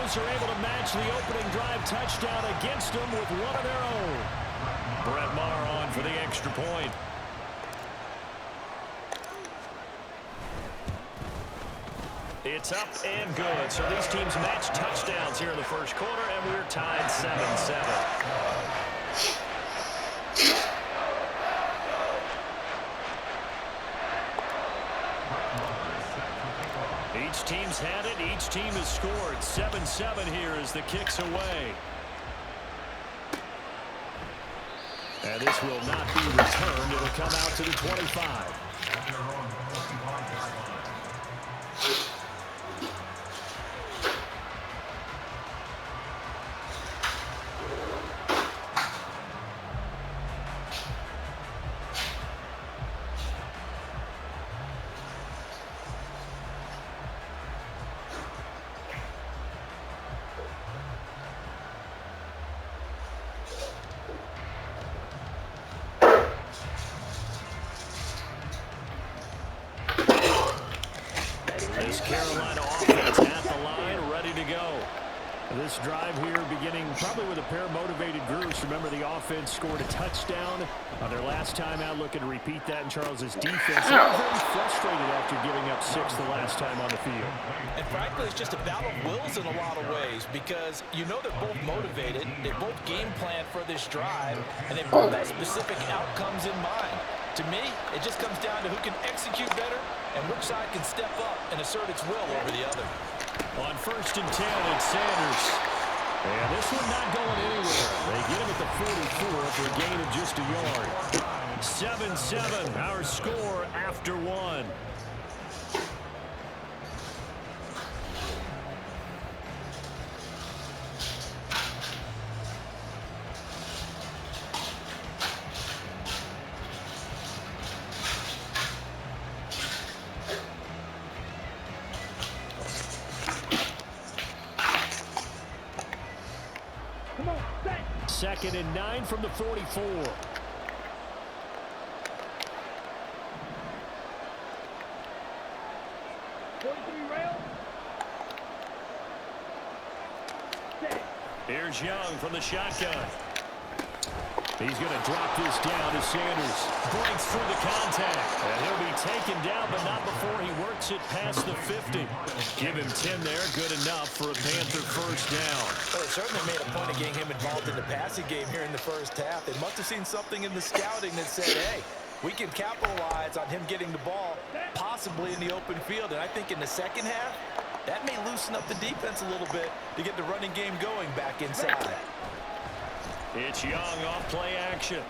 Broncos are able to match the opening drive touchdown against them with one of their own. Brett Maher on for the extra point. It's up and good. So these teams match touchdowns here in the first quarter, and we're tied 7-7. Each team's had it. Each team has scored. 7-7 here as the kick's away. And this will not be returned. It'll come out to the 25. This Carolina offense at the line, ready to go. This drive here beginning probably with a pair of motivated groups. Remember, the offense scored a touchdown on their last time out, looking to repeat that in Charles's defense. They were very frustrated after giving up 6 the last time on the field. And frankly, it's just a battle of wills in a lot of ways because you know they're both motivated, they both game plan for this drive, and they both have specific outcomes in mind. To me, it just comes down to who can execute better and which side can step up and assert its will over the other. On 1st and 10, it's Sanders. And this one not going anywhere. They get him at the 44 for a gain of just a yard. 7-7, our score after 1. Second and 9 from the 44. Here's Young from the shotgun. He's going to drop this down to Sanders. Breaks through the contact. And he'll be taken down, but not before he works it past the 50. Give him 10 there. Good enough for a Panther first down. Well, they certainly made a point of getting him involved in the passing game here in the first half. They must have seen something in the scouting that said, hey, we can capitalize on him getting the ball, possibly in the open field. And I think in the second half, that may loosen up the defense a little bit to get the running game going back inside. It's Young off play action.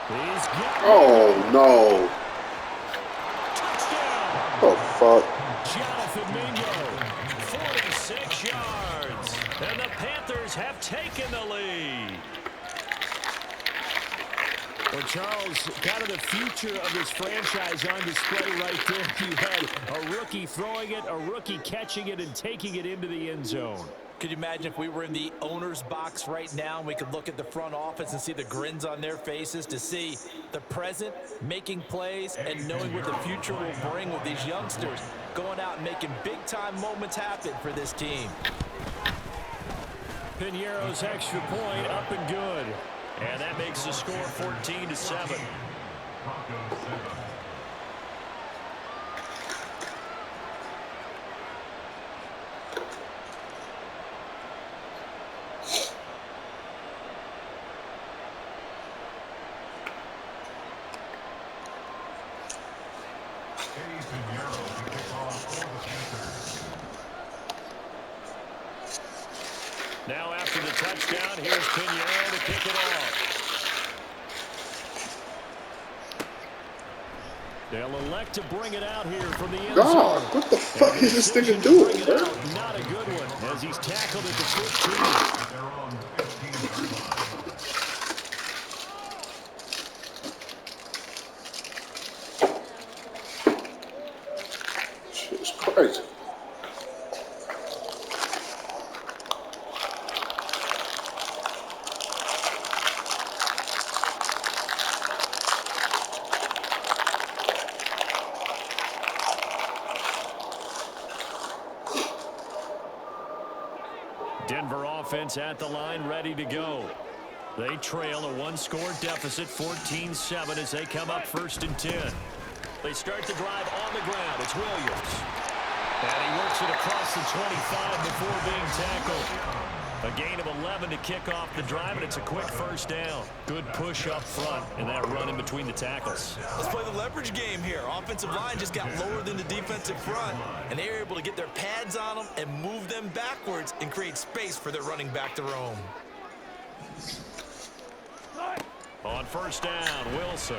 He's oh, no. Touchdown. Oh, fuck. Jonathan Mingo, 46 yards. And the Panthers have taken the lead. Well, Charles, kind of the future of this franchise on display right there. You had a rookie throwing it, a rookie catching it, and taking it into the end zone. Could you imagine if we were in the owner's box right now and we could look at the front office and see the grins on their faces to see the present making plays and knowing what the future will bring with these youngsters going out and making big-time moments happen for this team. Piñeiro's extra point up and good. And that makes the score 14-7. Now after the touchdown, here's Piñeiro to kick it off. They'll elect to bring it out here from the end zone. God, what the fuck is this nigga doing, bro? Not a good one as he's tackled at the 15. Jesus Christ. offense at the line, ready to go. They trail a one-score deficit, 14-7, as they come up 1st and 10. They start the drive on the ground. It's Williams. And he works it across the 25 before being tackled. A gain of 11 to kick off the drive, and it's a quick 1st down. Good push up front, and that run in between the tackles. Let's play the leverage game here. Offensive line just got lower than the defensive front, and they were able to get their pads on them and move them backwards and create space for their running back to roam. On 1st down, Wilson.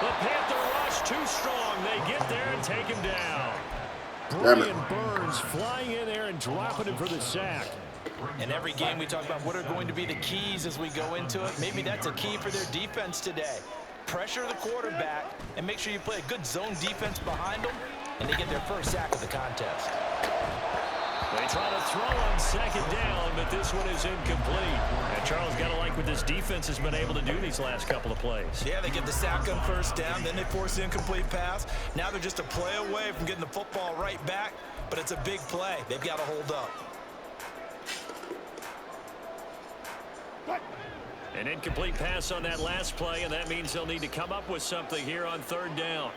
The Panther rush too strong. They get there and take him down. Brian Burns flying in there and dropping him for the sack. In every game we talk about what are going to be the keys as we go into it. Maybe that's a key for their defense today. Pressure the quarterback and make sure you play a good zone defense behind them, and they get their first sack of the contest. They try to throw on 2nd down, but this one is incomplete. And Charles, got to like what this defense has been able to do these last couple of plays. Yeah, they get the sack on 1st down, then they force the incomplete pass. Now they're just a play away from getting the football right back, but it's a big play. They've got to hold up. An incomplete pass on that last play, and that means they'll need to come up with something here on 3rd down.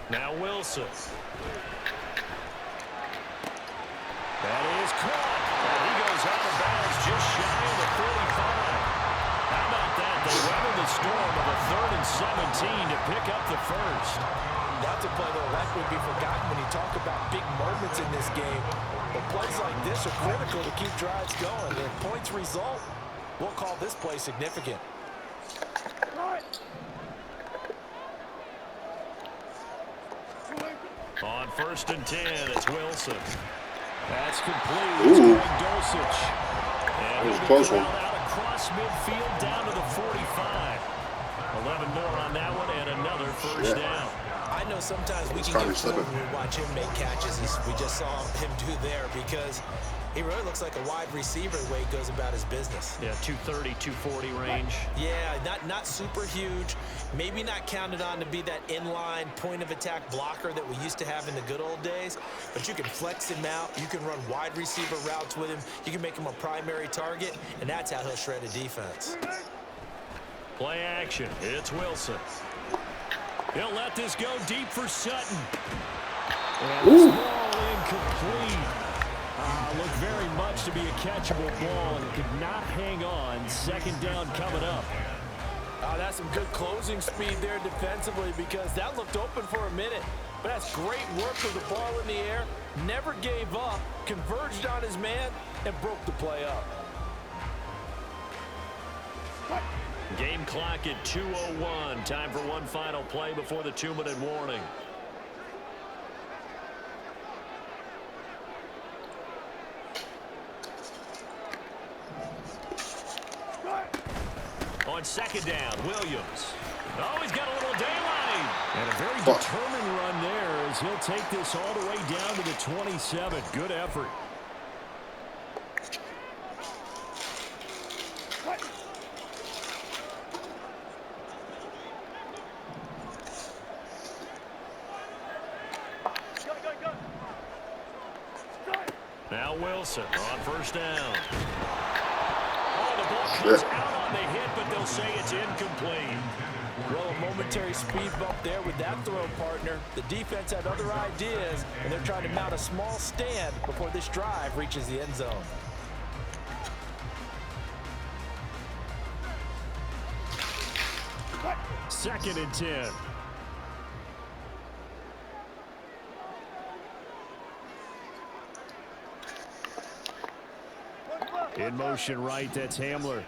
Now Wilson. That is caught. And he goes out of bounds just shy of the 45. How about that? They weathered the storm of a 3rd and 17 to pick up the 1st. That's a play that likely would be forgotten when you talk about big moments in this game. But plays like this are critical to keep drives going. And if points result, we'll call this play significant. On 1st and 10, it's Wilson. That's complete. It's going Dulcich. And that was a close one. Out across midfield down to the 45. 11 more on that one and another 1st down. I know sometimes we can get fooled when we watch him make catches as we just saw him do there, because he really looks like a wide receiver the way he goes about his business. Yeah, 230, 240 range. Yeah, not super huge. Maybe not counted on to be that inline point-of-attack blocker that we used to have in the good old days. But you can flex him out. You can run wide receiver routes with him. You can make him a primary target, and that's how he'll shred a defense. Play action. It's Wilson. He'll let this go deep for Sutton. And this ball incomplete. Looked very much to be a catchable ball and could not hang on. 2nd down coming up. That's some good closing speed there defensively, because that looked open for a minute. But that's great work with the ball in the air. Never gave up, converged on his man, and broke the play up. Game clock at 2:01. Time for one final play before the 2-minute warning. On 2nd down, Williams. Oh, he's got a little daylight. And a very determined run there as he'll take this all the way down to the 27. Good effort. Now Wilson on 1st down. Oh, the ball comes out on the hit, but they'll say it's incomplete. Well, a momentary speed bump there with that throw, partner. The defense had other ideas, and they're trying to mount a small stand before this drive reaches the end zone. Second and 10. In motion right, that's Hamler.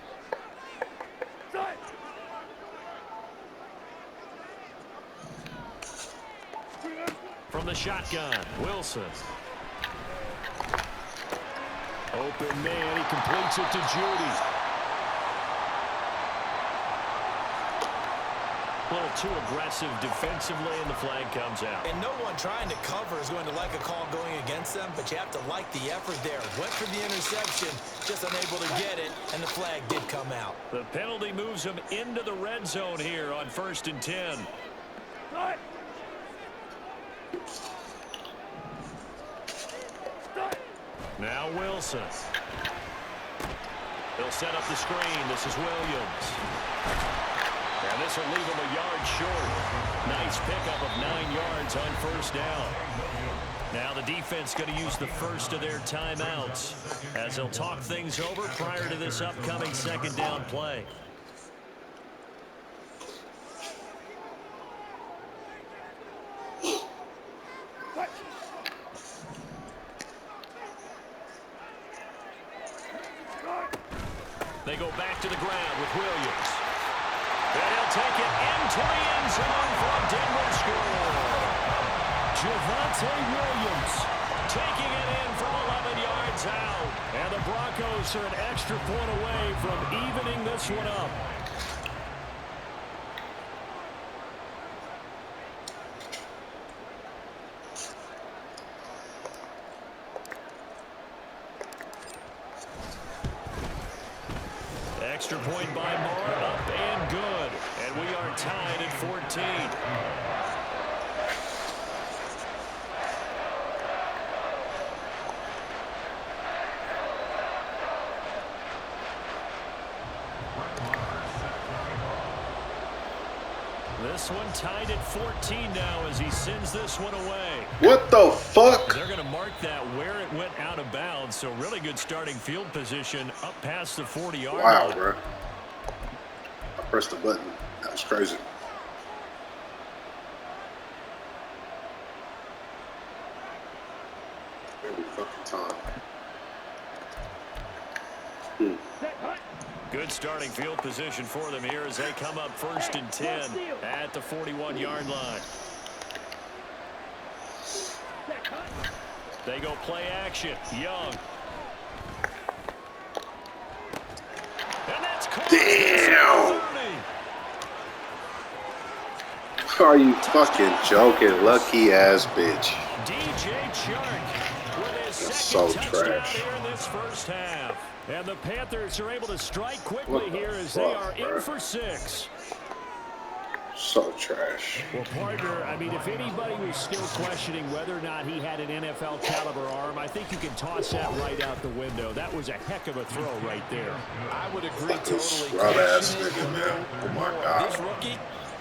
From the shotgun, Wilson. Open man, he completes it to Judy. A little too aggressive defensively, and the flag comes out. And no one trying to cover is going to like a call going against them, but you have to like the effort there. Went for the interception, just unable to get it, and the flag did come out. The penalty moves them into the red zone here on 1st and 10. Now Wilson. He'll set up the screen. This is Williams. And this will leave him a yard short. Nice pickup of 9 yards on first down. Now the defense going to use the first of their timeouts as they'll talk things over prior to this upcoming second down play. They go back to the ground with Williams. And he'll take it into the end zone for a Denver score. Javonte Williams taking it in from 11 yards out. And the Broncos are an extra point away from evening this one up. Extra point by Moore, up and good. And we are tied at 14. This one tied at 14 now as he sends this one away. What the fuck? They're going to mark that where it went out of bounds. So really good starting field position up past the 40-yard line. Wow, bro. I pressed the button. That was crazy. Every fucking time. Good starting field position for them here as they come up 1st and 10 at the 41-yard line. They go play action. Young. And that's caught. Damn! Are you fucking joking? Lucky ass bitch. DJ Chark with his That's second so touchdown trash. here in this first half. And the Panthers are able to strike quickly here as they are in for 6. So trash. Well, partner, I mean, if anybody was still questioning whether or not he had an NFL caliber arm, I think you can toss that right out the window. That was a heck of a throw right there. I would agree This totally. scrub ass nigga, man. Oh my This god. rookie,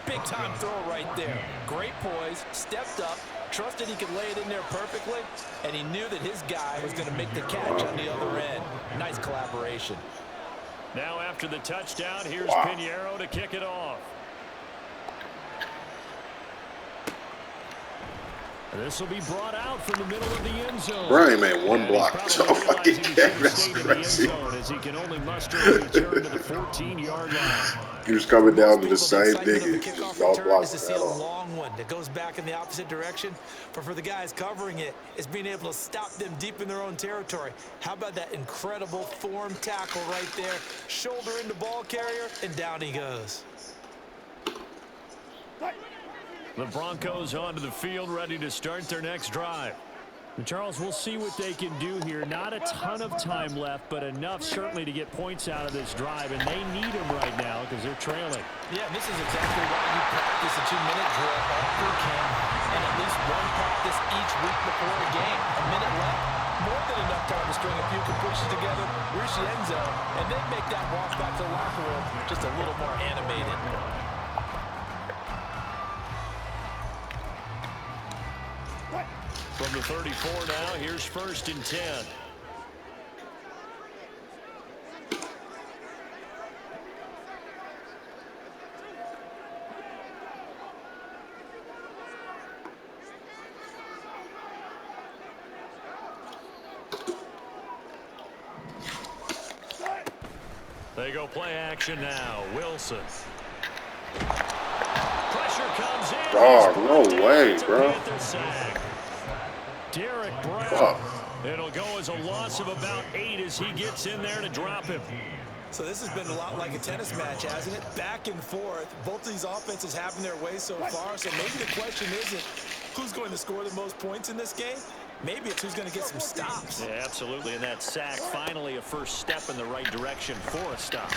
big time throw right there. Great poise, stepped up, trusted he could lay it in there perfectly, and he knew that his guy was going to make the catch on the other end. Nice collaboration. Now after the touchdown, here's Wow. Pinheiro to kick it off. This will be brought out from the middle of the end zone. Brian made one And block. he's So probably fucking realizing he should damn, have that's stayed in the end crazy. zone as he can only muster a return to the 14-yard line. He was coming down to the Most same people, the thing. excitement He of the just kickoff don't return block is to it see at a all. long one that goes back in the opposite direction. But for the guys covering it, it's being able to stop them deep in their own territory. How about that incredible form tackle right there? Shoulder into ball carrier, and down he goes. The Broncos onto the field, ready to start their next drive. And Charles, we'll see what they can do here. Not a ton of time left, but enough certainly to get points out of this drive, and they need them right now because they're trailing. Yeah, and this is exactly why you practice a 2-minute drill all through camp and at least one practice each week before a game. A minute left, more than enough time to string a few completions together, reach the end zone, and then make that walk back to the locker room just a little more animated. From the 34 now, here's 1st and 10. They go play action now. Wilson. Pressure comes in. Oh, no way, bro. Derek Brown. Fuck. It'll go as a loss of about 8 as he gets in there to drop him. So this has been a lot like a tennis match, hasn't it? Back and forth. Both of these offenses having their way so far. So maybe the question isn't who's going to score the most points in this game. Maybe it's who's going to get some stops. Yeah, absolutely. And that sack, finally a first step in the right direction for a stop.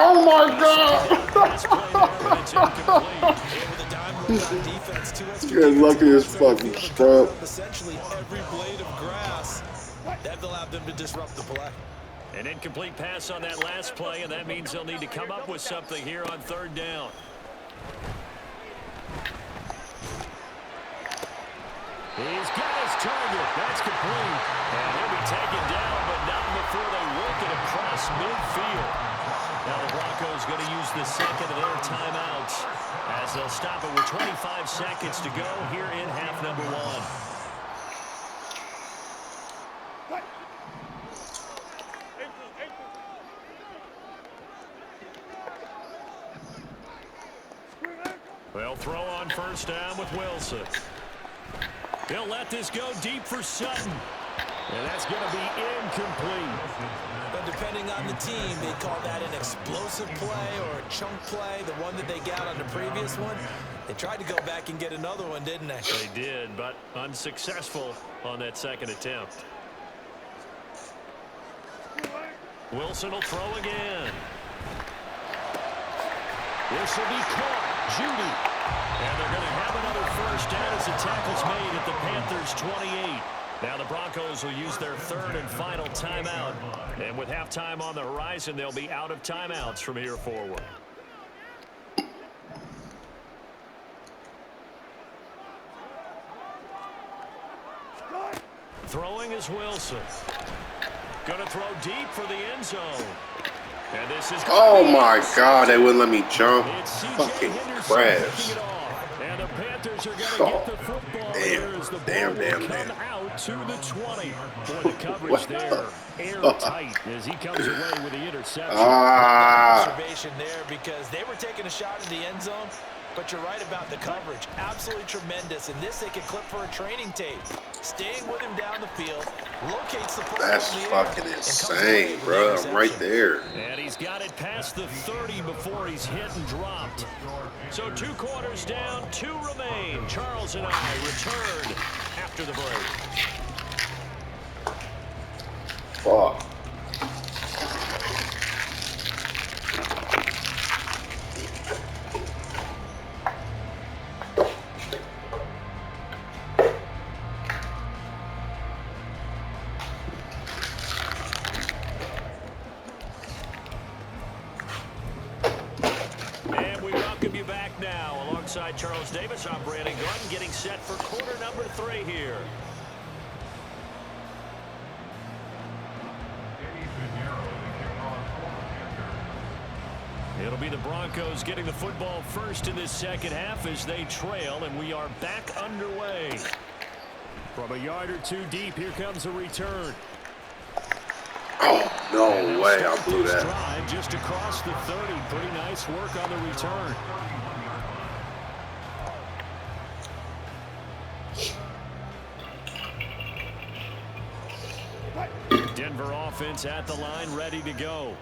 Oh my Pass play there, god! but it's incomplete. And with a dime look on defense, two extra You're lucky as defensive backs on fucking the field have scrub. covered up essentially every blade of grass. That allowed them to disrupt the play. An incomplete pass on that last play, and that means they'll need to come up with something here on third down. He's got his target. That's complete. And he'll be taken down, but not before they work it across midfield. Now the Broncos going to use the second of their timeouts as they'll stop it with 25 seconds to go here in half number one. They'll throw on first down with Wilson. He'll let this go deep for Sutton. And that's going to be incomplete. But depending on the team, they call that an explosive play or a chunk play, the one that they got on the previous one. They tried to go back and get another one, didn't they? They did, but unsuccessful on that second attempt. Wilson will throw again. This will be caught. Judy. And they're going to have another first down as the tackle's made at the Panthers' 28. Now the Broncos will use their third and final timeout. And with halftime on the horizon, they'll be out of timeouts from here forward. Throwing is Wilson. Going to throw deep for the end zone. And this is Oh my god, they wouldn't let me jump. Fucking crash. And the Panthers are going to get the football here as the ball will come out to the 20. Boy, the coverage there airtight as he comes away with the interception. Observation there because they were taking a shot in the end zone. But you're right about the coverage. Absolutely tremendous. And this they could clip for a training tape. Staying with him down the field. Locates the football. That's fucking insane, bro. I'm right there. And he's got it past the 30 before he's hit and dropped. So 2 quarters down, 2 remain. Charles and I return after the break. Fuck. Alongside Charles Davis, I'm Brandon Gordon, getting set for quarter number 3 here. It'll be the Broncos getting the football first in this second half as they trail, and we are back underway. From a yard or 2 deep, here comes a return. Oh, no way, I blew that. Drive just across the 30. Pretty nice work on the return. Denver offense at the line, ready to go.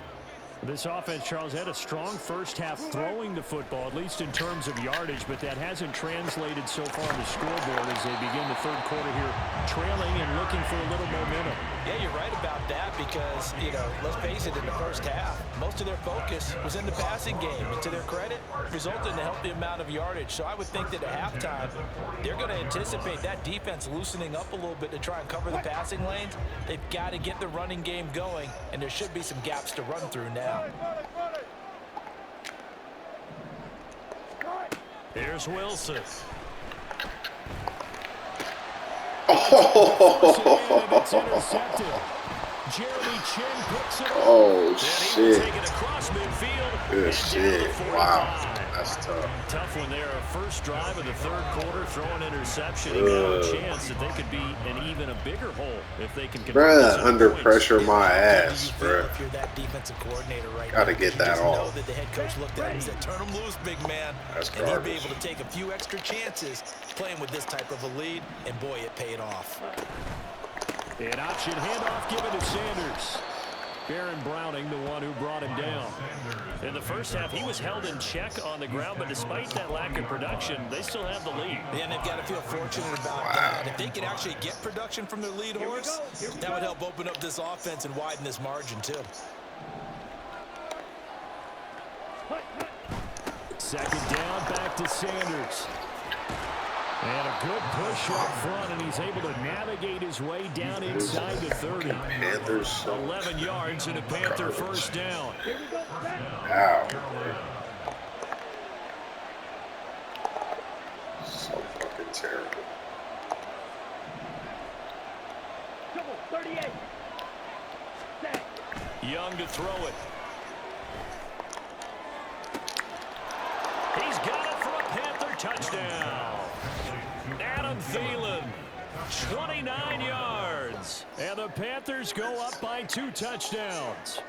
This offense, Charles, had a strong first half throwing the football, at least in terms of yardage, but that hasn't translated so far on the scoreboard as they begin the third quarter here, trailing and looking for a little momentum. Yeah, you're right about that because, you know, let's face it, in the first half, most of their focus was in the passing game. And to their credit, resulted in a healthy amount of yardage. So I would think that at halftime, they're going to anticipate that defense loosening up a little bit to try and cover the passing lanes. They've got to get the running game going, and there should be some gaps to run through now. Here's Wilson. It's intercepted. Jeremy Chin picks it up. Oh, and shit. Take it across midfield. Good shit. Wow. That's tough. Tough one there. First drive of the third quarter, throw an interception. And now a chance that they could be in even a bigger hole if they can Bruh, under pressure my ass, bruh. If you're that defensive coordinator right Gotta now, get that you just know off. that the head coach looked at him and said, turn him loose, big man. That's and he'd be garbage. able to take a few extra chances playing with this type of a lead, and boy, it paid off. An option handoff given to Sanders. Baron Browning, the one who brought him down. In the first half, he was held in check on the ground, but despite that lack of production, they still have the lead. Yeah, and they've got to feel fortunate about that. If they could actually get production from their lead horse, that would help open up this offense and widen this margin, too. Second down, back to Sanders. And a good push up front, and he's able to navigate his way down inside the 30. Panthers. 11 yards and a Panther first down. Ow. So fucking terrible. 38. Young to throw it. He's got it for a Panther touchdown. Adam Thielen, 29 yards. And the Panthers go up by 2 touchdowns.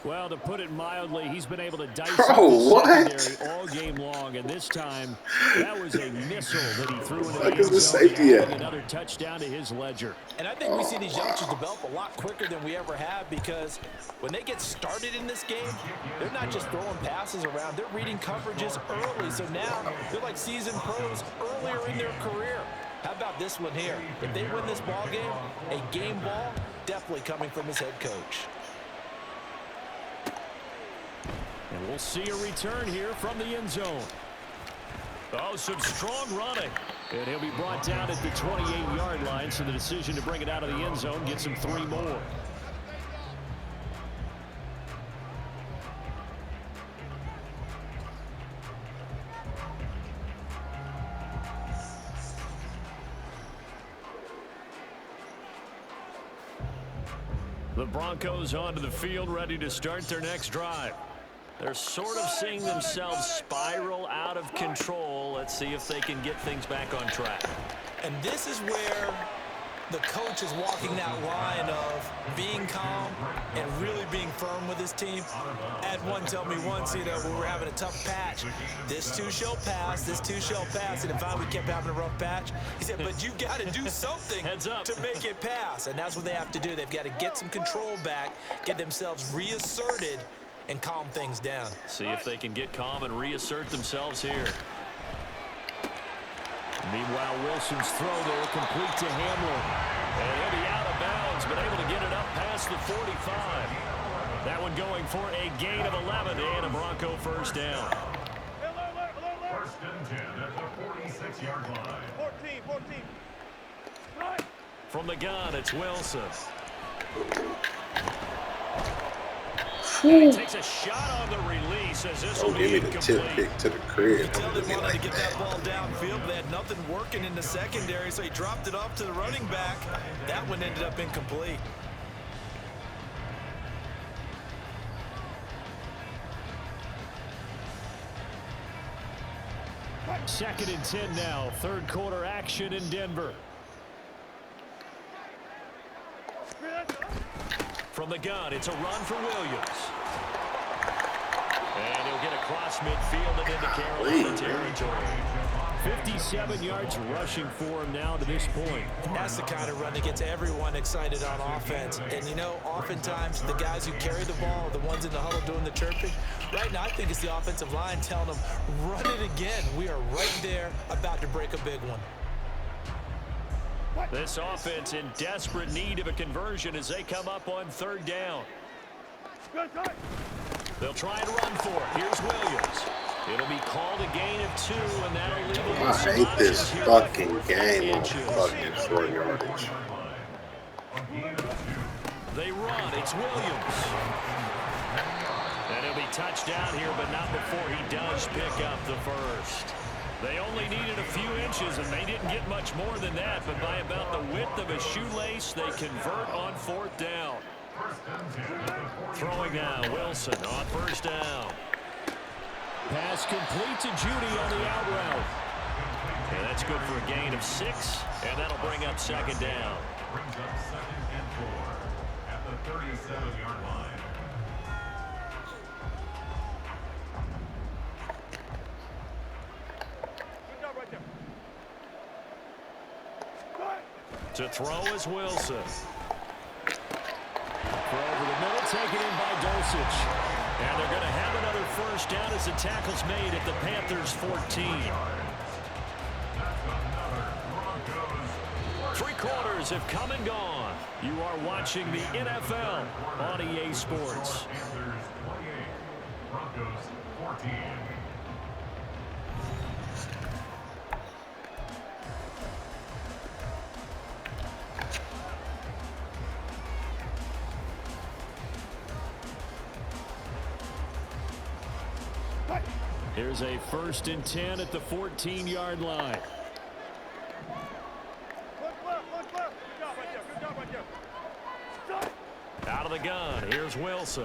Well, to put it mildly, he's been able to dice up the secondary all game long, and this time that was a missile that he threw into the end zone, adding another touchdown to his ledger. And I think we see these youngsters develop a lot quicker than we ever have, because when they get started in this game, they're not just throwing passes around, they're reading coverages early. So now they're like seasoned pros earlier in their career. How about this one here? If they win this ball game, a game ball definitely coming from his head coach. And we'll see a return here from the end zone. Oh, some strong running. And he'll be brought down at the 28-yard line, so the decision to bring it out of the end zone gets him 3 more. The Broncos onto the field, ready to start their next drive. They're sort of seeing themselves spiral out of control. Let's see if they can get things back on track. And this is where the coach is walking that line of being calm and really being firm with his team. I had one tell me once, you know, when we were having a tough patch, this too shall pass, this too shall pass. And if we kept having a rough patch, he said, but you got to do something to make it pass. And that's what they have to do. They've got to get some control back, get themselves reasserted, and calm things down. See if they can get calm and reassert themselves here. Meanwhile, Wilson's throw there complete to Hamlin. And he'll be out of bounds, but able to get it up past the 45. That one going for a gain of 11 and a Bronco first down. First and 10 at the 46-yard line. 14. From the gun, it's Wilson. He takes a shot on the release as this will be give me the incomplete. tip pick to the crib. You tell they wanted to get that ball downfield, but they had nothing working in the secondary, so he dropped it off to the running back. That one ended up incomplete. Second and 10 now. Third quarter action in Denver. From the gun, it's a run for Williams. And he'll get across midfield and into Carolina territory. 57 yards rushing for him now to this point. That's the kind of run that gets everyone excited on offense. And, you know, oftentimes the guys who carry the ball are the ones in the huddle doing the chirping. Right now, I think it's the offensive line telling them, run it again. We are right there about to break a big one. This offense in desperate need of a conversion as they come up on third down. They'll try and run for it. Here's Williams. It'll be called a gain of 2, and that'll leave them with I hate this fucking game of fucking short yardage. They run. It's Williams. And he'll be touched down here, but not before he does pick up the first. They only needed a few inches, and they didn't get much more than that, but by about the width of a shoelace, they convert on fourth down. Throwing now, Wilson on first down. Pass complete to Judy on the out route. And that's good for a gain of 6, and that'll bring up second down. Brings up 2nd and 4 at the 37-yard line. To throw is Wilson. Throw over the middle, taken in by Dulcich. And they're going to have another first down as the tackle's made at the Panthers' 14. 3 quarters have come and gone. You are watching the NFL on EA Sports. Broncos 14. Here's a 1st and 10 at the 14-yard line. Out of the gun, here's Wilson.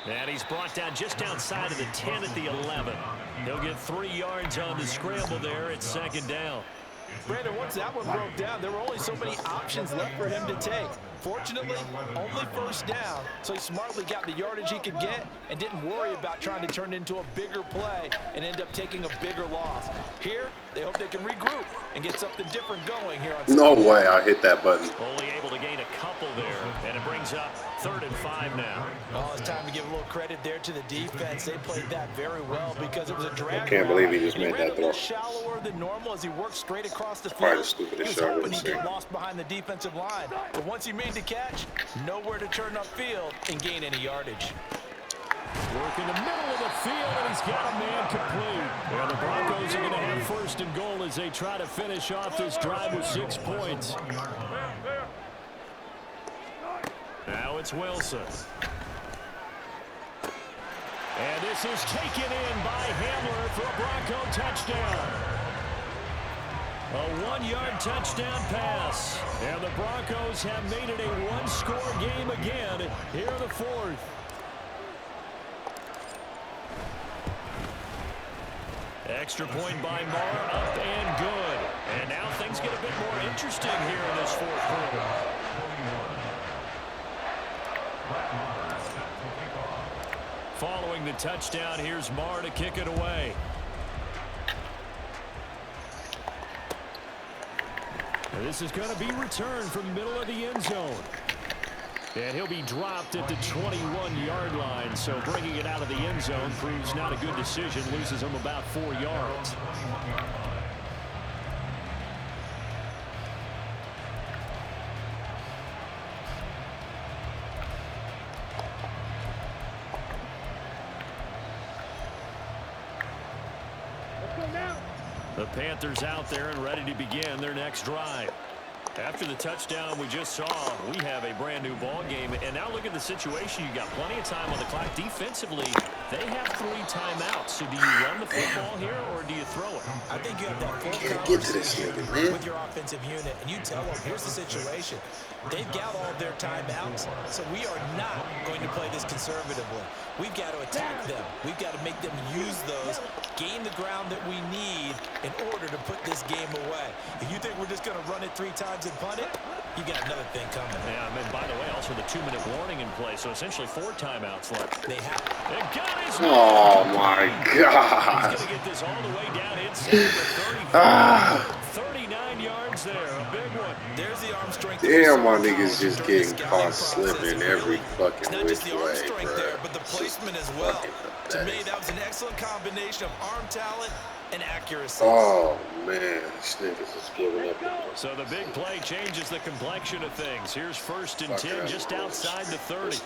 And he's brought down just outside of the 10 at the 11. He'll get 3 yards on the scramble there at 2nd down. Brandon, once that one broke down, there were only so many options left for him to take. Fortunately, only 1st down, so he smartly got the yardage he could get and didn't worry about trying to turn it into a bigger play and end up taking a bigger loss. Here, they hope they can regroup and get something different going here on No Sunday. way I hit that button. Only able to gain a couple there, and it brings up 3rd and 5 now. Oh, it's time to give a little credit there to the defense. They played that very well because it was a drag. I can't believe he just and made ran that a little throw. shallower than normal as he worked straight across the Probably field. the stupidest He was shot I've hoping ever he'd seen. get lost behind the defensive line. But once he made the catch, nowhere to turn upfield and gain any yardage. Work in the middle of the field, and he's got a man complete. And the Broncos are going to have 1st and goal as they try to finish off this drive with 6 points. Now it's Wilson. And this is taken in by Hamler for a Bronco touchdown. A 1-yard touchdown pass. And the Broncos have made it a 1-score game again here in the 4th. Extra point by Marr, up and good. And now things get a bit more interesting here in this 4th quarter. Following the touchdown, here's Marr to kick it away. And this is going to be returned from the middle of the end zone. And he'll be dropped at the 21-yard line, so bringing it out of the end zone proves not a good decision, loses him about 4 yards. The Panthers out there and ready to begin their next drive. After the touchdown we just saw, we have a brand new ball game. And now look at the situation. You got plenty of time on the clock. Defensively, they have 3 timeouts. So do you run the football here or do you throw it? I think you have that full Get to this nigga, man. with your offensive unit, and you tell them, here's the situation. They've got all of their timeouts, so we are not going to play this conservatively. We've got to attack them. We've got to make them use those, gain the ground that we need in order to put this game away. If you think we're just going to run it 3 times and punt it, you got another thing coming. Yeah, I mean, by the way, also the 2-minute warning in play, so essentially 4 timeouts left. They have. And got his Oh my He's God. going to get this all the way down inside the 35. 39 yards there, a big one. There's the arm strength. Damn, my niggas just getting caught slipping every fucking It's not just which the arm way, strength bro. there, but the placement as well. To me, that was an excellent combination of arm talent and accuracy. Oh man, these niggas is giving up. So the big play changes the complexion of things. Here's 1st and 10 just outside the 30.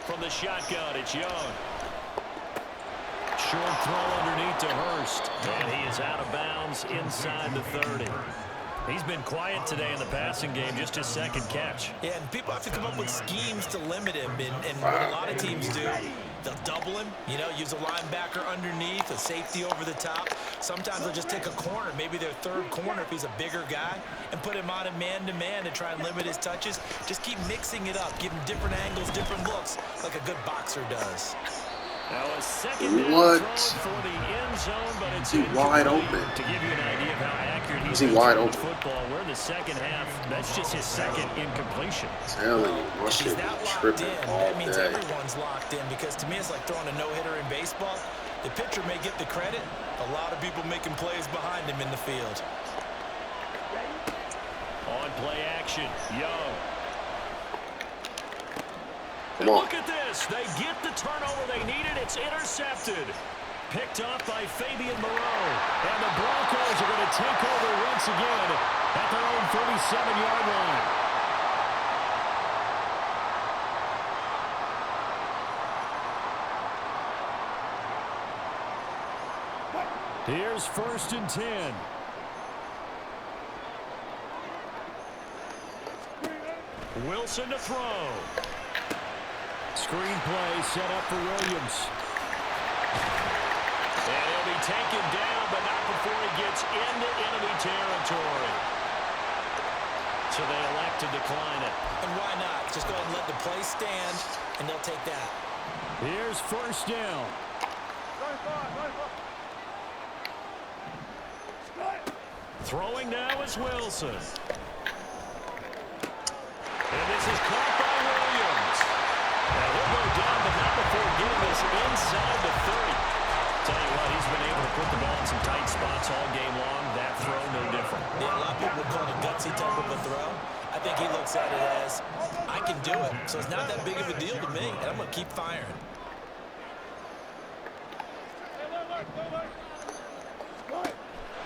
From the shotgun, it's Young. Short throw underneath to Hurst. And he is out of bounds inside the 30. He's been quiet today in the passing game, just his 2nd catch. Yeah, and people have to come up with schemes to limit him. And what a lot of teams do, they'll double him, you know, use a linebacker underneath, a safety over the top. Sometimes they'll just take a corner, maybe their 3rd corner if he's a bigger guy, and put him on a man-to-man to try and limit his touches. Just keep mixing it up, give him different angles, different looks, like a good boxer does. Now a 2nd down What? throw for the end zone, but it's Is he wide incomplete. open? To give you an idea of how accurate he's Is he been wide throwing open? football, we're in the 2nd half. That's just his 2nd incompletion. Telling you, my If shit he's that be locked tripping in, all that means day. everyone's locked in, because to me it's like throwing a no-hitter in baseball. The pitcher may get the credit, a lot of people making plays behind him in the field. On play action, Young. Come And on. look at this. They get the turnover they needed. It's intercepted. Picked up by Fabian Moreau. And the Broncos are going to take over once again at their own 37-yard line. Here's 1st and 10. Wilson to throw. Screen play set up for Williams. And he'll be taken down, but not before he gets into enemy territory. So they elect to decline it. And why not? Just go ahead and let the play stand, and they'll take that. Here's 1st down. Throwing now is Wilson. And this is caught by Williams. Now he'll go down, but not before getting this inside the 30. Tell you what, he's been able to put the ball in some tight spots all game long. That throw, no different. Yeah, a lot of people would call it a gutsy type of a throw. I think he looks at it as, I can do it, so it's not that big of a deal to me, and I'm going to keep firing.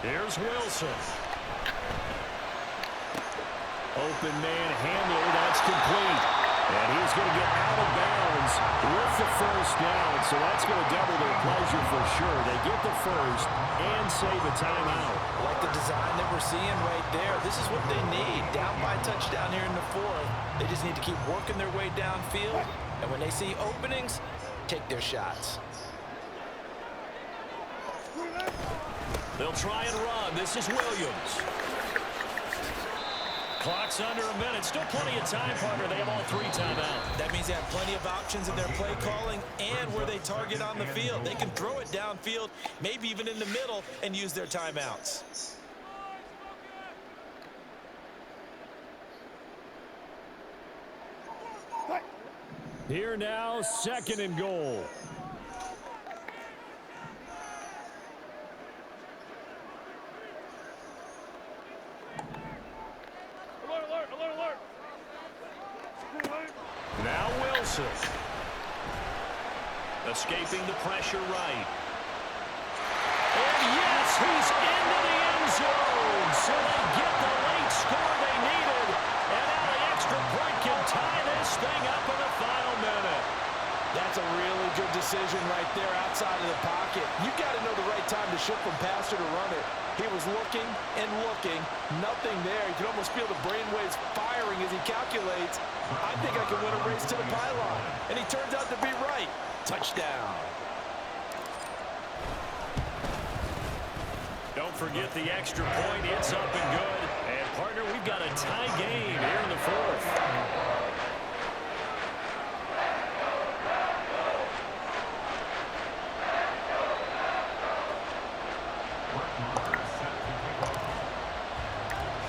Here's Wilson. Open man handler, that's complete. And he's going to get out of bounds with the 1st down, so that's going to double their pleasure for sure. They get the 1st and save a timeout. Like the design that we're seeing right there. This is what they need. Down by a touchdown here in the 4th. They just need to keep working their way downfield. And when they see openings, take their shots. They'll try and run. This is Williams. Clock's under a minute. Still plenty of time, partner. They have all 3 timeouts. That means they have plenty of options in their play calling and where they target on the field. They can throw it downfield, maybe even in the middle, and use their timeouts. Here now, 2nd and goal. Now Wilson. Escaping the pressure right. And yes, he's into the end zone. So they get the late score they needed. And now the extra point can tie this thing up in the final minute. That's a really good decision right there outside of the pocket. You've got to know the right time to shift from passer to run it. He was looking and looking, nothing there. You can almost feel the brainwaves firing as he calculates, I think I can win a race to the pylon. And he turns out to be right. Touchdown. Don't forget the extra point. It's up and good. And, partner, we've got a tie game here in the 4th.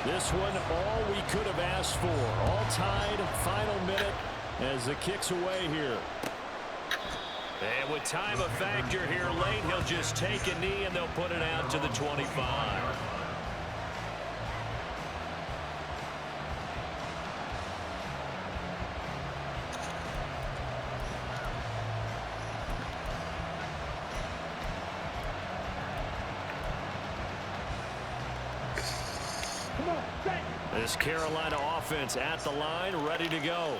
This one, all we could have asked for. All tied, final minute as the kick's away here. And with time a factor here late, he'll just take a knee and they'll put it out to the 25. This Carolina offense at the line, ready to go.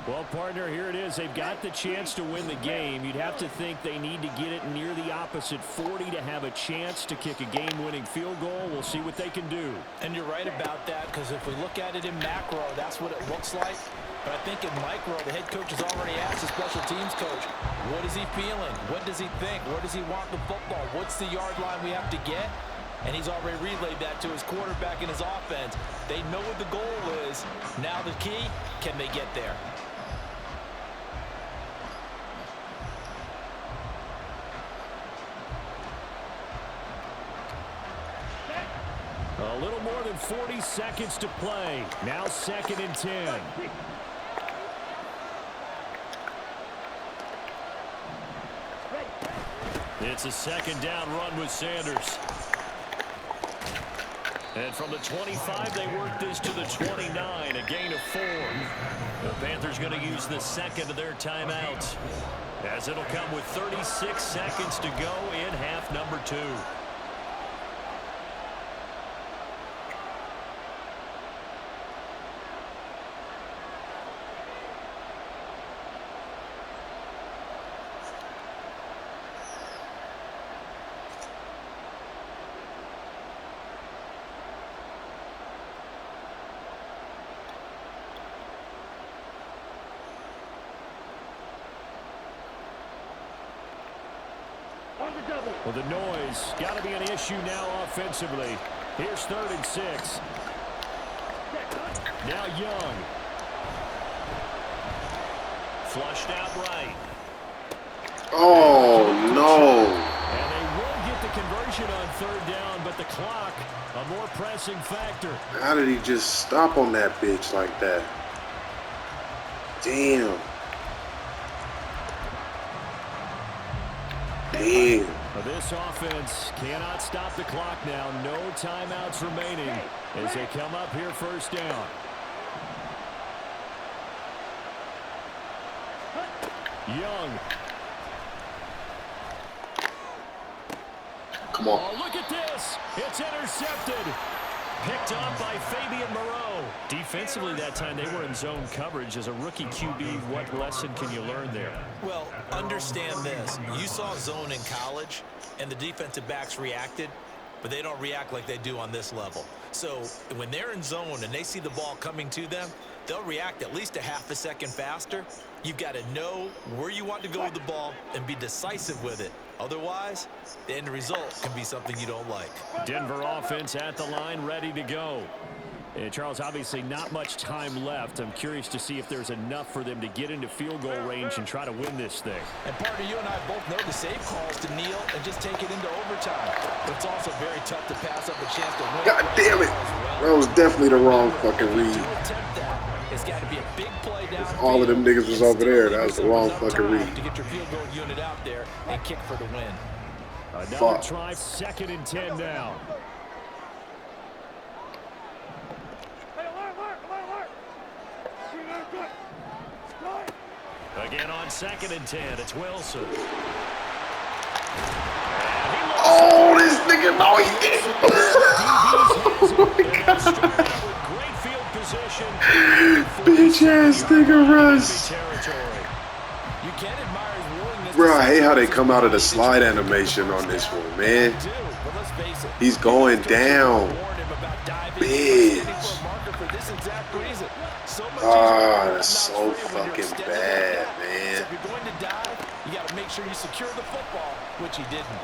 Well, partner, here it is. They've got the chance to win the game. You'd have to think they need to get it near the opposite 40 to have a chance to kick a game-winning field goal. We'll see what they can do. And you're right about that, because if we look at it in macro, that's what it looks like. But I think in micro, the head coach has already asked the special teams coach, what is he feeling? What does he think? Where does he want the football? What's the yard line we have to get? And he's already relayed that to his quarterback and his offense. They know what the goal is. Now the key, can they get there? A little more than 40 seconds to play. Now 2nd and 10. It's a 2nd down run with Sanders. And from the 25, they work this to the 29, a gain of 4. The Panthers going to use the 2nd of their timeouts, as it'll come with 36 seconds to go in half number 2. Well, the noise got to be an issue now offensively. Here's 3rd and 6. Now Young. Flushed out right. Oh, no. And they will get the conversion on 3rd down, but the clock, a more pressing factor. How did he just stop on that bitch like that? Damn. Damn. This offense cannot stop the clock now. No timeouts remaining as they come up here 1st down. Young. Come on. Oh, look at this. It's intercepted. Picked up by Fabian Moreau. Defensively that time, they were in zone coverage. As a rookie QB, what lesson can you learn there? Well, understand this. You saw zone in college, and the defensive backs reacted, but they don't react like they do on this level. So when they're in zone and they see the ball coming to them, they'll react at least a half a second faster. You've got to know where you want to go with the ball and be decisive with it. Otherwise, the end result can be something you don't like. Denver offense at the line, ready to go. And Charles, obviously not much time left. I'm curious to see if there's enough for them to get into field goal range and try to win this thing. And partner, you and I both know the safe calls to kneel and just take it into overtime. But it's also very tough to pass up a chance to win. God damn it. That was definitely the wrong fucking read. It's got to be a big play down. All of them niggas was over there. That was the wrong fucking read. To get your field goal unit out there and kick for the win. Another try, 2nd and 10 now. Again on 2nd and 10, it's Wilson. Oh, this nigga, no, he didn't. Great field position. Bitch ass nigga Russ. You can't admire his willingness. Bro, I hate how they come out of the slide animation on this one, man. He's going down. Bitch. Ah, that's so fucking bad, man. If you're going to dive, you got to make sure you secure the football, which he didn't.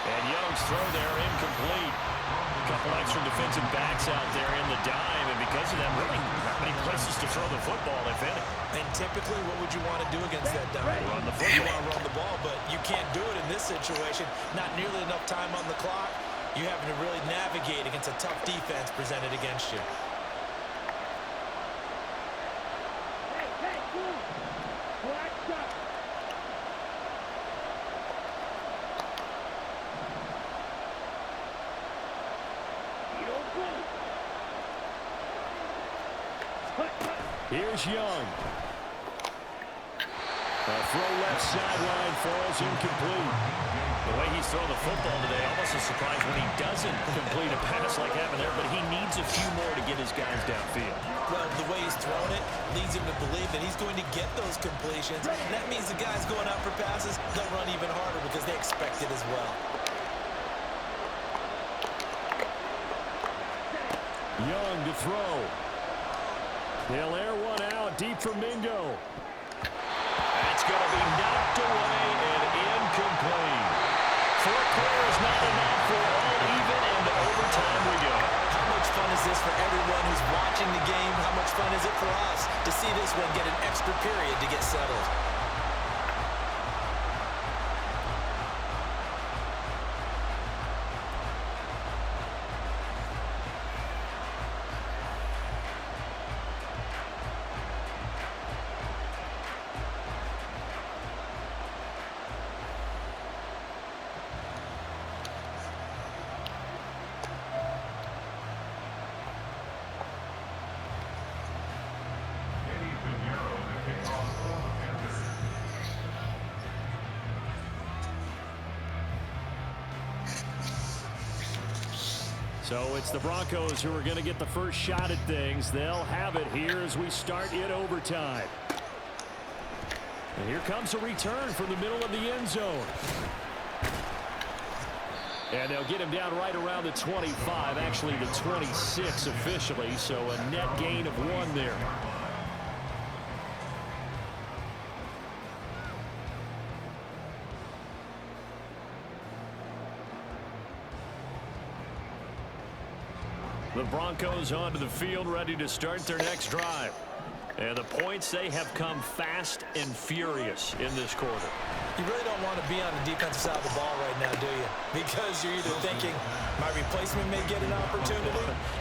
And Young's throw there incomplete. A couple extra defensive backs out there in the dime, and because of that, really not many places to throw the football, if any. And typically, what would you want to do against that dime? Run the You football. want to run the ball, but you can't do it in this situation. Not nearly enough time on the clock. You having to really navigate against a tough defense presented against you. Here's Young. A throw left sideline falls incomplete. The way he's throwing the football today, almost a surprise when he doesn't complete a pass like happened there, but he needs a few more to get his guys downfield. Well, the way he's thrown it leads him to believe that he's going to get those completions. And that means the guys going out for passes, they'll run even harder because they expect it as well. Young to throw. They'll air one out deep for Mingo. That's going to be knocked away and incomplete. 4 quarters not enough for all even, and to overtime we go. How much fun is this for everyone who's watching the game? How much fun is it for us to see this one get an extra period to get settled? So it's the Broncos who are going to get the first shot at things. They'll have it here as we start in overtime. And here comes a return from the middle of the end zone. And they'll get him down right around the 25, actually the 26 officially, so a net gain of 1 there. Broncos onto the field, ready to start their next drive. And the points, they have come fast and furious in this quarter. You really don't want to be on the defensive side of the ball right now, do you? Because you're either thinking, my replacement may get an opportunity.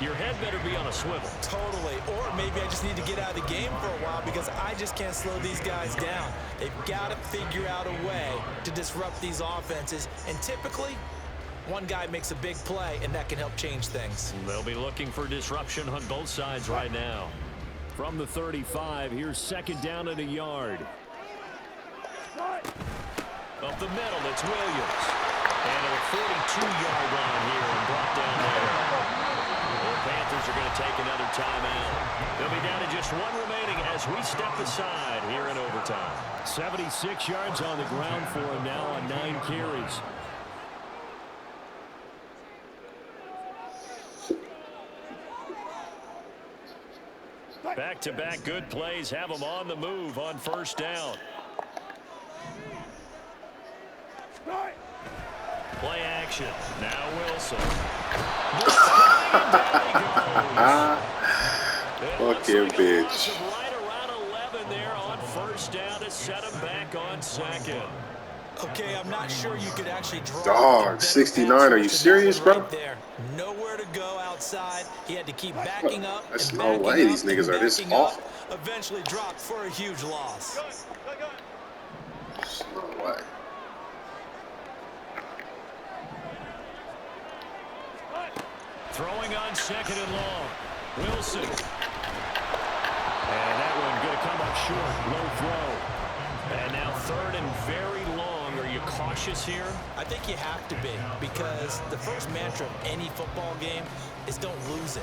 Your head better be on a swivel. Totally. Or maybe I just need to get out of the game for a while because I just can't slow these guys down. They've got to figure out a way to disrupt these offenses. And typically, one guy makes a big play, and that can help change things. They'll be looking for disruption on both sides right now. From the 35, here's second down and a yard. Up the middle, it's Williams. And at the 42-yard line here and brought down there. The Panthers are going to take another timeout. They'll be down to just one remaining as we step aside here in overtime. 76 yards on the ground for him now on 9 carries. Back-to-back good plays have them on the move on first down. Play action. Now Wilson. Fuck him, bitch. Right around 11 there on first down to set him back on second. Okay, I'm not sure you could actually draw. Dog, 69. Are you serious, bro? Right there. Nowhere to go outside. He had to keep backing up. There's no way these niggas are this awful. Eventually dropped for a huge loss. There's no way. Throwing on second and long. Wilson. And that one going to come up short. Low throw. And now third and very long. Are you cautious here? I think you have to be, because the first mantra of any football game is don't lose it.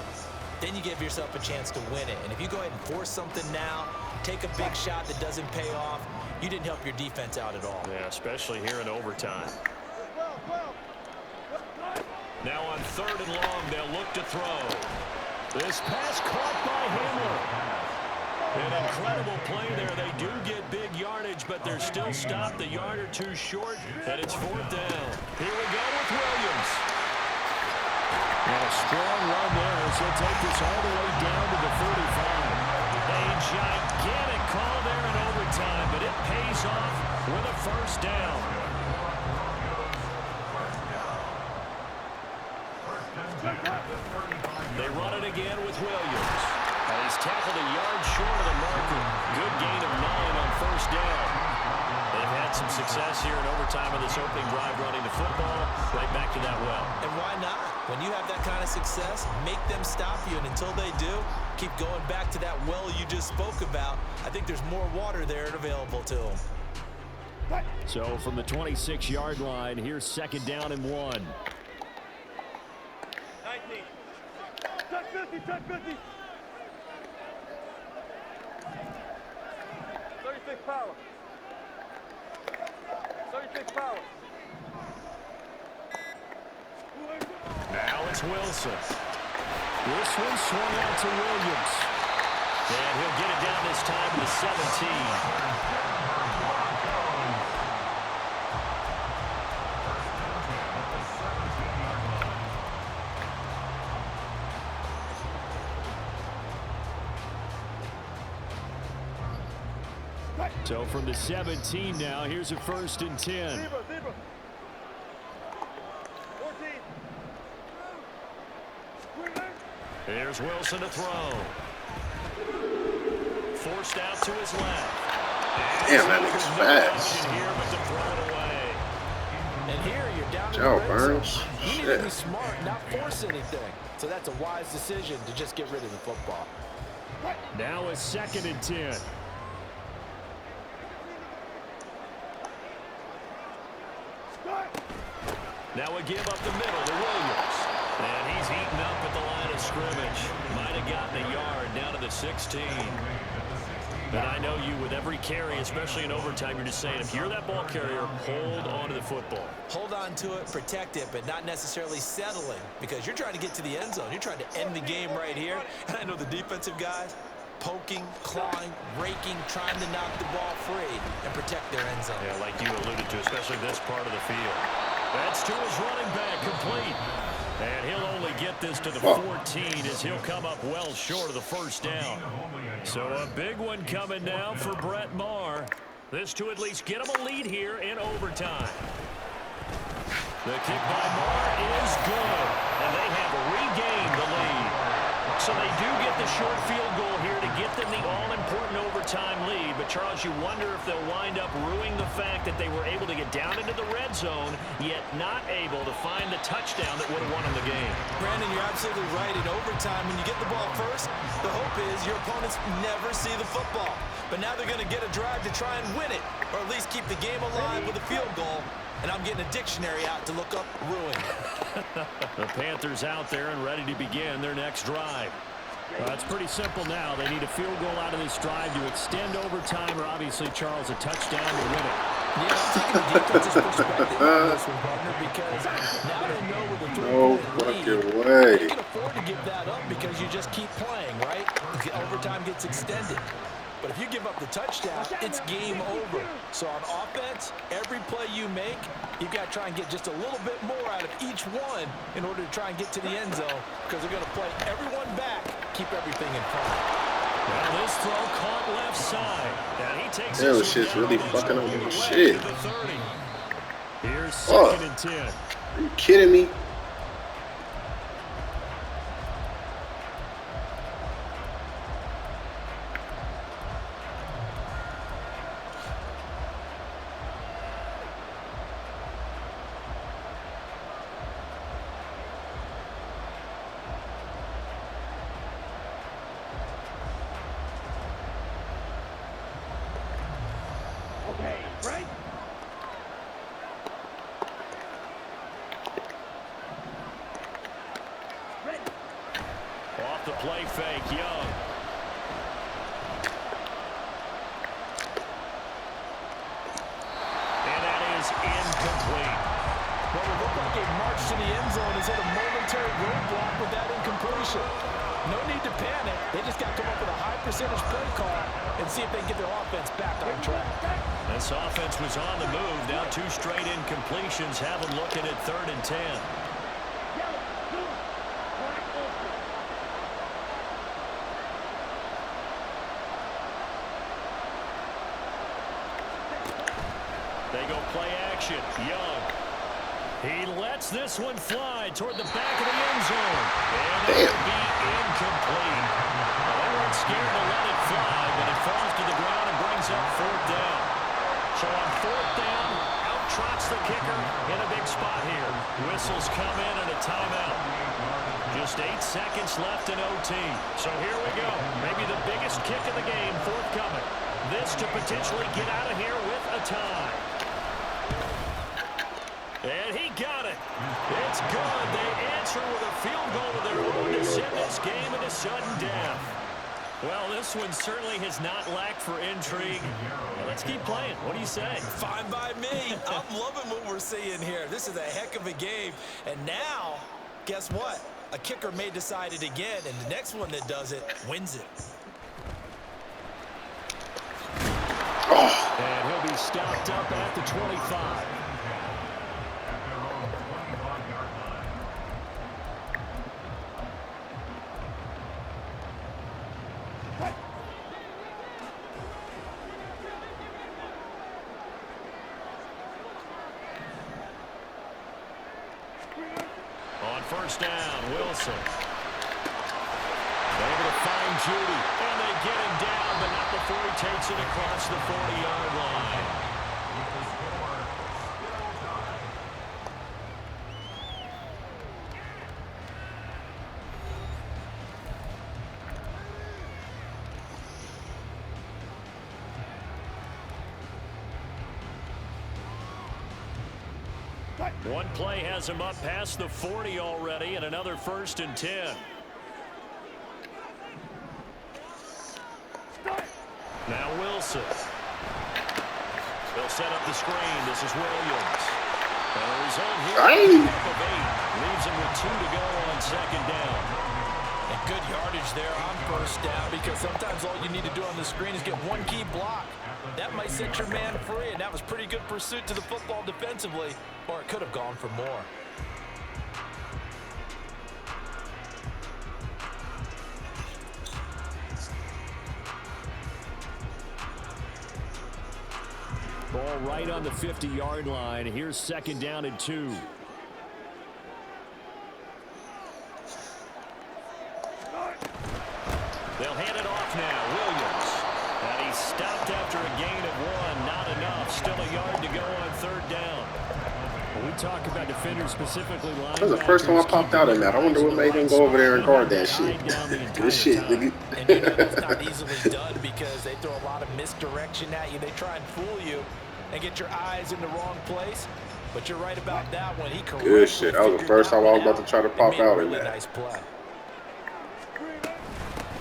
Then you give yourself a chance to win it. And if you go ahead and force something now, take a big shot that doesn't pay off, you didn't help your defense out at all. Yeah, especially here in overtime. Now on third and long, they'll look to throw. This pass caught by Hamler. An incredible play there. They do get big yardage, but they're still stopped a yard or two short, and it's fourth down. Here we go with Williams. And a strong run there as he'll take this all the way down to the 35. A gigantic call there in overtime, but it pays off with a first down. They run it again with Williams. And he's tackled a yard short of the marker. Good gain of 9 on first down. They've had some success here in overtime of this opening drive running the football. Right back to that well. And why not? When you have that kind of success, make them stop you. And until they do, keep going back to that well you just spoke about. I think there's more water there available to them. So from the 26-yard line, here's second down and 1. 10-50. 36 power. 36 power. Now it's Wilson. This one swung out to Williams. And he'll get it down this time to the 17. So from the 17 now, here's a first and 10. Zebra. 14. Here's Wilson to throw. Forced out to his left. Damn, that nigga's fast. Here, but to throw it away. And here you're down Joe in the red zone. Burns. You need Shit. to be smart, not force anything. So that's a wise decision to just get rid of the football. Now a second and 10. Now a give up the middle to Williams. And he's eaten up at the line of scrimmage. Might have gotten a yard down to the 16. But I know you, with every carry, especially in overtime, you're just saying, if you're that ball carrier, hold on to the football. Hold on to it, protect it, but not necessarily settling, because you're trying to get to the end zone. You're trying to end the game right here. And I know the defensive guys, poking, clawing, raking, trying to knock the ball free and protect their end zone. Yeah, like you alluded to, especially this part of the field. That's to his running back, complete. And he'll only get this to the 14 as he'll come up well short of the first down. So a big one coming now for Brett Maher. This to at least get him a lead here in overtime. The kick by Maher is good, and they have regained the lead. So they do get the short field goal here to get them the all-important overtime lead. But, Charles, you wonder if they'll wind up ruining the fact that they were able to get down into the red zone, yet not able to find the touchdown that would have won them the game. Brandon, you're absolutely right. In overtime, when you get the ball first, the hope is your opponents never see the football. But now they're going to get a drive to try and win it, or at least keep the game alive with a field goal. And I'm getting a dictionary out to look up ruin. The Panthers out there and ready to begin their next drive. It's pretty simple now. They need a field goal out of this drive to extend overtime, or obviously, Charles, a touchdown to win it. Yeah, I'm taking the defense's perspective on this one, partner, because now they know with a three-point lead, they can afford to give that up because you just keep playing, right? The overtime gets extended. But if you give up the touchdown, it's game over. So on offense, every play you make, you've got to try and get just a little bit more out of each one in order to try and get to the end zone, because they're going to play everyone back, keep everything in front. Well, this throw caught left side. And he takes this shit's really fucking up my shit. Here's 2nd and 10. Are you kidding me? Off the play fake, Young. And that is incomplete. Well, it looked like a march to the end zone has hit a momentary roadblock with that incompletion. No need to panic. They just got to come up with a high percentage play call and see if they can get their offense back on track. This offense was on the move. Now 2 straight incompletions have them looking at 3rd and 10. They go play action. Young. He lets this one fly toward the back of the end zone. And it will be incomplete. Well, they weren't scared to let it fly, but it falls to the ground and brings up 4th down. So on 4th down, out trots the kicker in a big spot here. Whistles come in and a timeout. Just 8 seconds left in OT. So here we go. Maybe the biggest kick of the game forthcoming. This to potentially get out of here with a tie. And he got it. It's good. They answer with a field goal of their own to send this game into sudden death. Well, this one certainly has not lacked for intrigue. Well, let's keep playing. What do you say? Fine by me. I'm loving what we're seeing here. This is a heck of a game. And now, guess what? A kicker may decide it again, and the next one that does it wins it. And he'll be stopped up at the 25. On 1st down, Wilson. Able to find Judy, and they get him down, but not before he takes it across the 40-yard line. One play has him up past the 40 already, and another 1st and 10. Now Wilson. They'll set up the screen. This is Williams. And the result here of 8 leaves him with 2 to go on 2nd down. And good yardage there on 1st down, because sometimes all you need to do on the screen is get one key block. That might set your man free, and that was pretty good pursuit to the football defensively, or it could have gone for more. Ball right on the 50-yard line. Here's 2nd down and 2. They'll hand it off now. Williams. And he's stopped after a gain of 1. Not enough. Still a yard to go on 3rd down. When we talk about defenders, specifically linebackers. That was the first time I popped out in that. I wonder what made him go over there and guard that shit. Good shit, nigga. And you know that's not easily done because they throw a lot of misdirection at you. They try and fool you and get your eyes in the wrong place. But you're right about that one. He Good shit. That was the first time I was about to try to pop out in that. Nice play.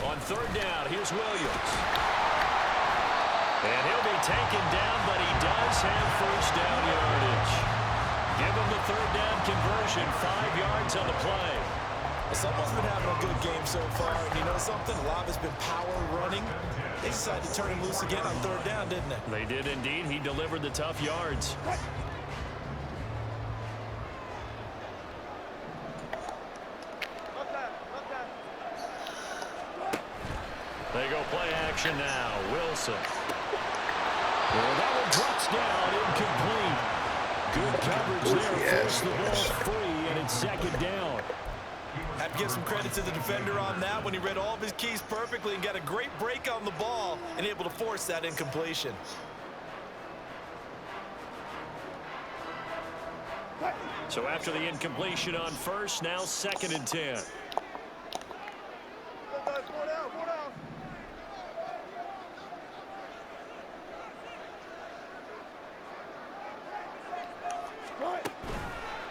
On 3rd down, here's Williams. And he'll be taken down, but he does have 1st down yardage. Give him the 3rd down conversion, 5 yards on the play. Someone's been having a good game so far, and you know something? A lot of it's been power running. They decided to turn him loose again on 3rd down, didn't they? They did indeed. He delivered the tough yards. They go play action now. Wilson. Well, that one drops down, incomplete. Good coverage there. Forced the ball free, and it's 2nd down. Have to give some credit to the defender on that when he read all of his keys perfectly and got a great break on the ball and able to force that incompletion. So after the incompletion on 1st, now 2nd and 10.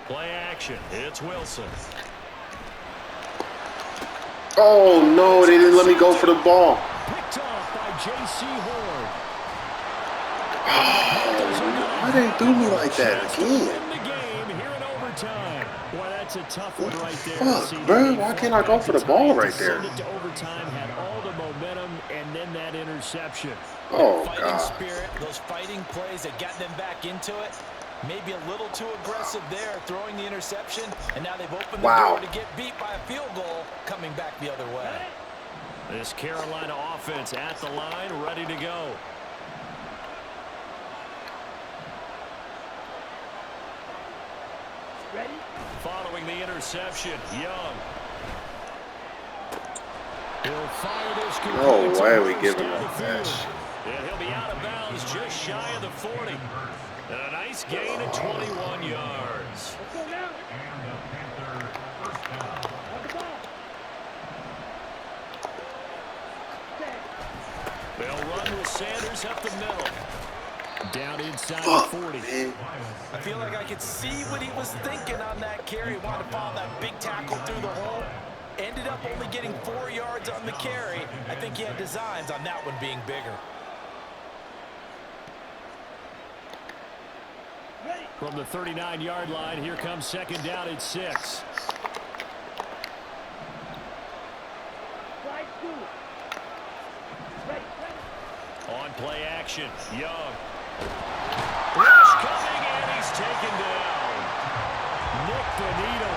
Play action. It's Wilson. Oh, no, they didn't let me go for the ball. Picked off by J.C. Horn. Oh, why they do me like that again? In the game here in overtime. Boy, that's a tough one right there. Fuck, bro. Why can't I go for the ball right there? Send it to overtime, had all the momentum, and then that interception. Oh, Fighting God. spirit, those fighting plays that got them back into it. Maybe a little too aggressive there, throwing the interception, and now they've opened the door to get beat by a field goal, coming back the other way. This Carolina offense at the line, ready to go. Ready? Following the interception, Young. He'll fire this. No way we give him that shit. And he'll be out of bounds just shy of the 40. And a nice gain of 21 yards. Let's go now. On the ball. They'll run with Sanders up the middle. Down inside the 40. Man. I feel like I could see what he was thinking on that carry. Wanted to follow that big tackle through the hole. Ended up only getting 4 yards on the carry. I think he had designs on that one being bigger. From the 39-yard line, here comes 2nd down at 6. Slide through. Ready. On play action, Young. Rush coming, and he's taken down. Nick Bonito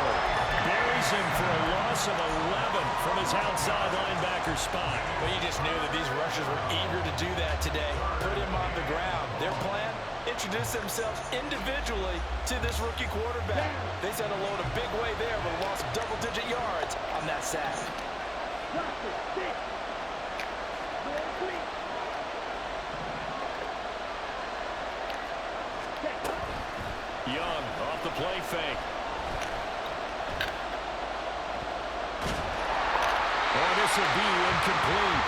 buries him for a loss of 11 from his outside linebacker spot. Well, you just knew that these rushers were eager to do that today. Put him on the ground. Their plan? Introduce themselves individually to this rookie quarterback. They sent a load a big way there, but lost double-digit yards on that sack. Young off the play fake. Oh, this will be incomplete.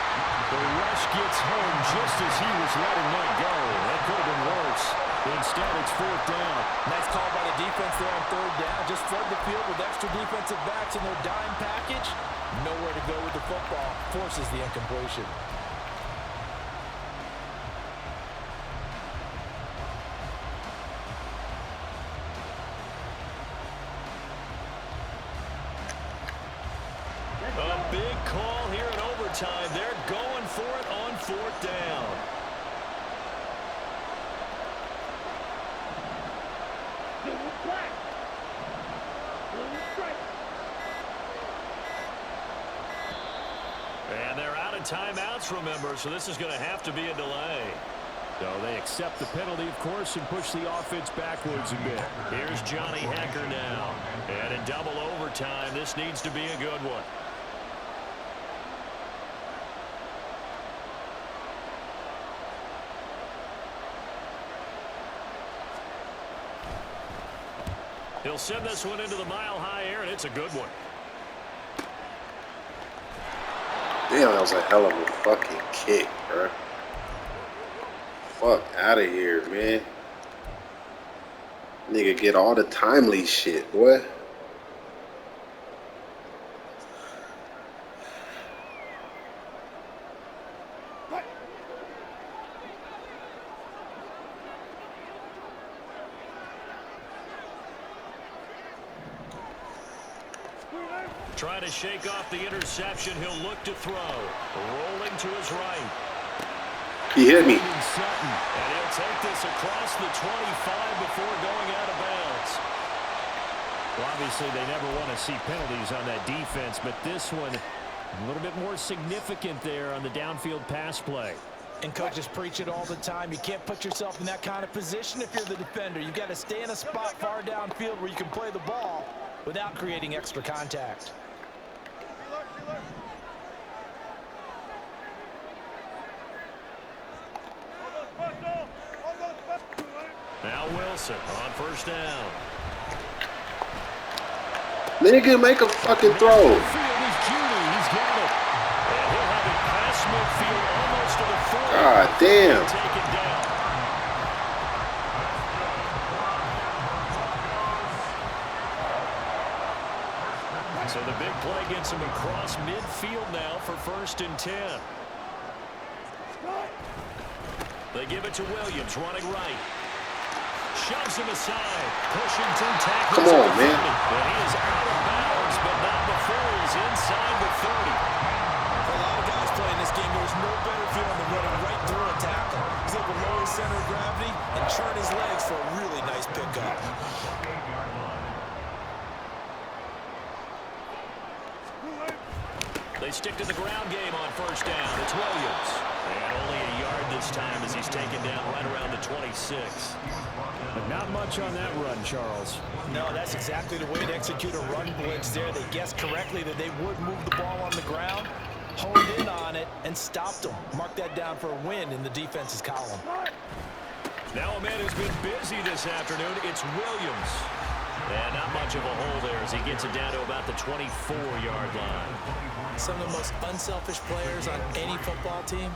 The rush gets home just as he was letting that go. That could have been worse. Instead, it's 4th down. Nice call by the defense there on 3rd down. Just flood the field with extra defensive backs in their dime package. Nowhere to go with the football. Forces the incompletion. A big call here in overtime. They're going for it on 4th down. And they're out of timeouts, remember, so this is going to have to be a delay. So they accept the penalty, of course, and push the offense backwards a bit. Here's Johnny Hecker now. And in double overtime, this needs to be a good one. He'll send this one into the mile-high air, and it's a good one. Damn, that was a hell of a fucking kick, bro. Fuck out of here, man. Nigga get all the timely shit, boy. Trying to shake off the interception. He'll look to throw. Rolling to his right. He hit me. And he'll take this across the 25 before going out of bounds. Well, obviously, they never want to see penalties on that defense, but this one a little bit more significant there on the downfield pass play. And coaches preach it all the time. You can't put yourself in that kind of position if you're the defender. You've got to stay in a spot far downfield where you can play the ball without creating extra contact. Now Wilson on first down. Nigga, make a fucking throw. Field is Judy. He's got it. And he'll have it past midfield almost to the 40. God damn. Taken down. So the big play gets him across midfield now for 1st and 10. They give it to Williams, running right. Shoves him aside, pushing through tackles. Come on, man. And he is out of bounds, but not before he's inside the 30. For a lot of guys playing this game, there's no better feeling than running right through a tackle. He's able to lower his center of gravity and turn his legs for a really nice pickup. They stick to the ground game on first down. It's Williams. And only a yard this time as he's taken down right around the 26. But not much on that run, Charles. No, that's exactly the way to execute a run blitz there. They guessed correctly that they would move the ball on the ground, honed in on it, and stopped them. Mark that down for a win in the defense's column. Now a man who's been busy this afternoon, it's Williams. And not much of a hole there as he gets it down to about the 24-yard line. Some of the most unselfish players on any football team,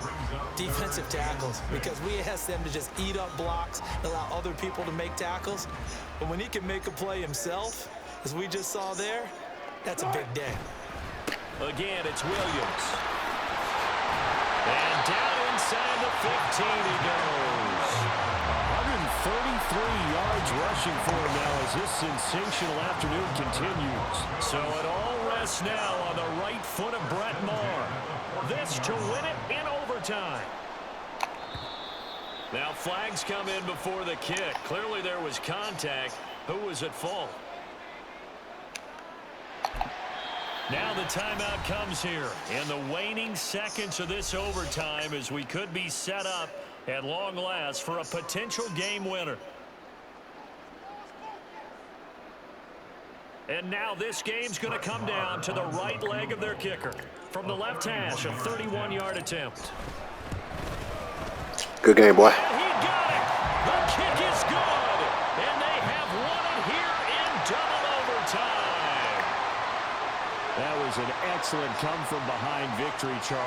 defensive tackles, because we ask them to just eat up blocks, allow other people to make tackles. But when he can make a play himself, as we just saw there, that's a big day. Again, it's Williams. And down inside the 15 he goes. 133 yards rushing for him now as this sensational afternoon continues. So it all rests now on the right foot of Brett Maher. This to win it in overtime. Now flags come in before the kick. Clearly there was contact. Who was at fault? Now the timeout comes here in the waning seconds of this overtime as we could be set up at long last for a potential game winner. And now this game's going to come down to the right leg of their kicker. From the left hash, a 31-yard attempt. Good game, boy. And he got it. The kick is good. And they have won it here in double overtime. That was an excellent come-from-behind victory, Charles.